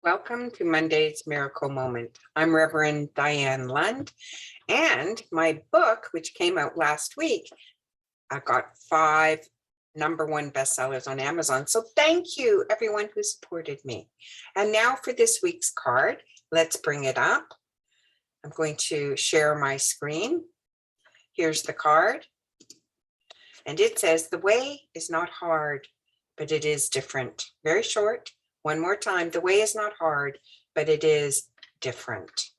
Welcome to Monday's Miracle Moment. I'm Reverend Diane Lund, and my book, which came out last week, I got 5 #1 bestsellers on Amazon. So thank you, everyone who supported me. And now for this week's card, let's bring it up. I'm going to share my screen. Here's the card. And it says, "The way is not hard, but it is different." Very short. One more time. The way is not hard, but it is different.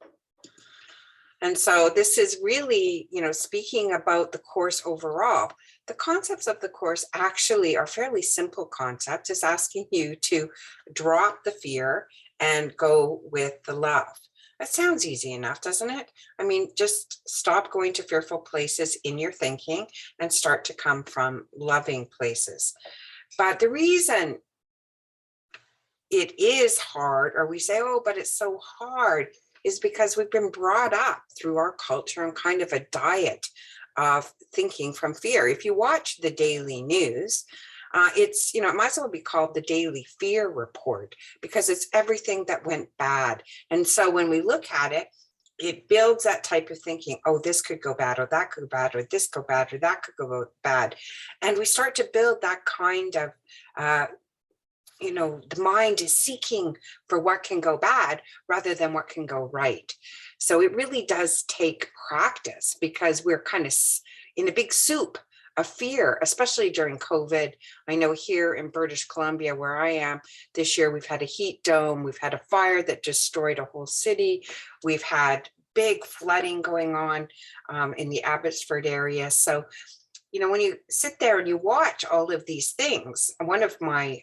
And so this is really, speaking about the course overall. The concepts of the course actually are fairly simple concepts. It's asking you to drop the fear and go with the love. That sounds easy enough, doesn't it? I mean, just stop going to fearful places in your thinking and start to come from loving places. But the reason it is hard, or we say, oh, but it's so hard, is because we've been brought up through our culture and kind of a diet of thinking from fear. If you watch the daily news, it's, it might as well be called the daily fear report because it's everything that went bad. And so when we look at it, it builds that type of thinking. Oh, this could go bad, or that could go bad, or this go bad, or that could go bad. And we start to build that kind of the mind is seeking for what can go bad rather than what can go right. So it really does take practice because we're kind of in a big soup of fear, especially during COVID. I know here in British Columbia, where I am, this year we've had a heat dome, we've had a fire that destroyed a whole city, we've had big flooding going on in the Abbotsford area. So, when you sit there and you watch all of these things, one of my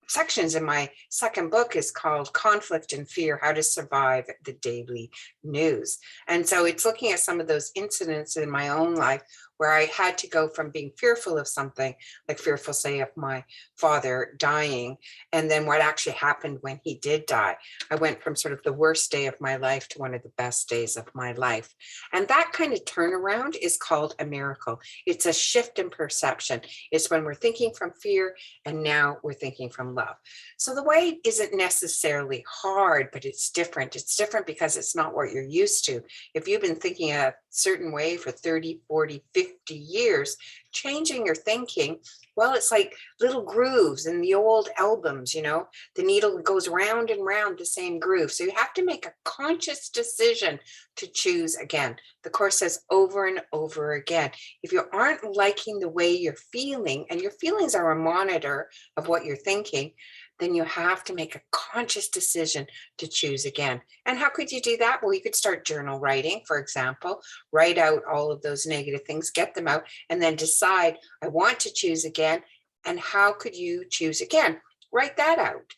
sections in my second book is called Conflict and Fear: How to Survive the Daily News. And so it's looking at some of those incidents in my own life where I had to go from being fearful of something, like fearful, say, of my father dying, and then what actually happened when he did die. I went from sort of the worst day of my life to one of the best days of my life. And that kind of turnaround is called a miracle. It's a shift in perception. It's when we're thinking from fear and now we're thinking from love. So the way isn't necessarily hard, but it's different. It's different because it's not what you're used to. If you've been thinking a certain way for 30, 40, 50 years, changing your thinking, well, it's like little grooves in the old albums, the needle goes round and round the same groove. So you have to make a conscious decision to choose again. The Course says over and over again, if you aren't liking the way you're feeling, and your feelings are a monitor of what you're thinking, then you have to make a conscious decision to choose again. And how could you do that? Well, you could start journal writing, for example, write out all of those negative things, get them out, and then decide, I want to choose again. And how could you choose again? Write that out.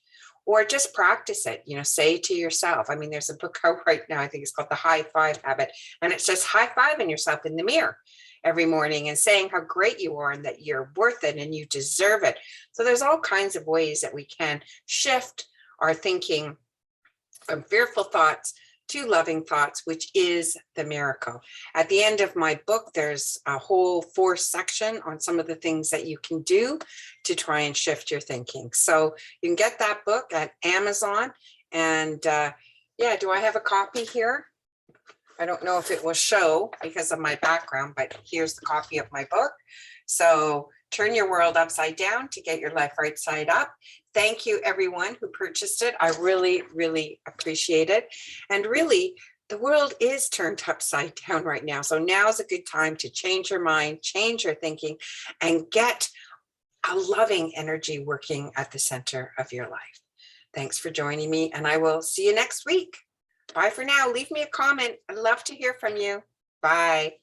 Or just practice it, say to yourself. I mean, there's a book out right now, I think it's called The High Five Habit, and it's just high-fiving yourself in the mirror every morning and saying how great you are and that you're worth it and you deserve it. So there's all kinds of ways that we can shift our thinking from fearful thoughts to loving thoughts, which is the miracle. At the end of my book, there's a whole 4 section on some of the things that you can do to try and shift your thinking. So you can get that book at Amazon. And yeah, do I have a copy here? I don't know if it will show because of my background, but here's the copy of my book. So turn your world upside down to get your life right side up. Thank you, everyone who purchased it. I really, really appreciate it. And really, the world is turned upside down right now. So now's a good time to change your mind, change your thinking, and get a loving energy working at the center of your life. Thanks for joining me, and I will see you next week. Bye for now. Leave me a comment. I'd love to hear from you. Bye.